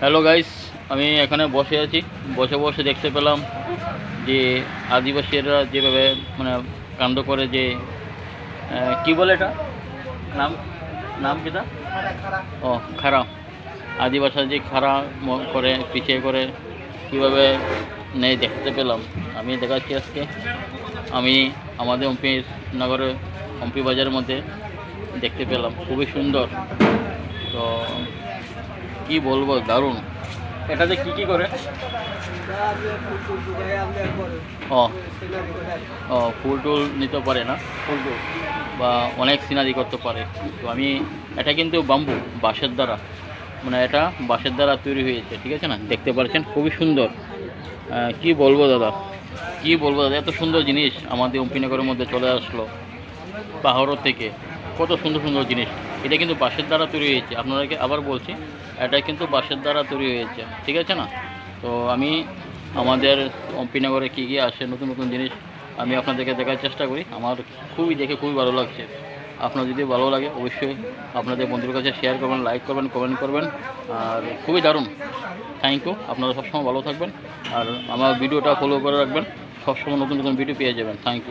Hello guys, আমি এখানে বসে আছি। বসে বসে দেখতে পেলাম যে আদিবাসীরা যেভাবে মানে কাণ্ড করে, যে কি বলে এটা, নাম নাম কিটা, ও খাড়া, আদিবাসী যে খাড়া করে পিছিয়ে করে কীভাবে নেই দেখতে পেলাম। আমি দেখাচ্ছি আজকে। আমি আমাদের এমপি নগরে এমপি বাজারের মধ্যে দেখতে পেলাম, খুবই সুন্দর। তো কি বলবো, দারুণ। এটাতে কি করে? ও ও ফুল টুল নিতে পারে না, ফুল টুল বা অনেক সিনারি করতে পারে। তো আমি এটা কিন্তু বাম্বু, বাঁশের দ্বারা, মানে এটা বাঁশের দ্বারা তৈরি হয়েছে, ঠিক আছে না? দেখতে পাচ্ছেন খুবই সুন্দর। কি বলবো দাদা, কি বলবো দাদা, এত সুন্দর জিনিস আমাদের এমপিনগরের মধ্যে চলে আসলো পাহাড় থেকে। কত সুন্দর সুন্দর জিনিস। এটা কিন্তু বাঁশের দ্বারা তৈরি হয়েছে, আপনাদেরকে আবার বলছি, এটা কিন্তু বাঁশের দ্বারা তৈরি হয়েছে, ঠিক আছে না? তো আমি আমাদের এমপিনগরে কী কী আসে নতুন নতুন জিনিস আমি আপনাদেরকে দেখার চেষ্টা করি। আমার খুবই ভালো লাগছে। আপনার যদি ভালো লাগে অবশ্যই আপনাদের বন্ধুর কাছে শেয়ার করবেন, লাইক করবেন, কমেন্ট করবেন। আর খুবই দারুণ। Thank you. আপনারা সবসময় ভালো থাকবেন আর আমার ভিডিওটা ফলো করে রাখবেন, সবসময় নতুন নতুন ভিডিও পেয়ে যাবেন। Thank you.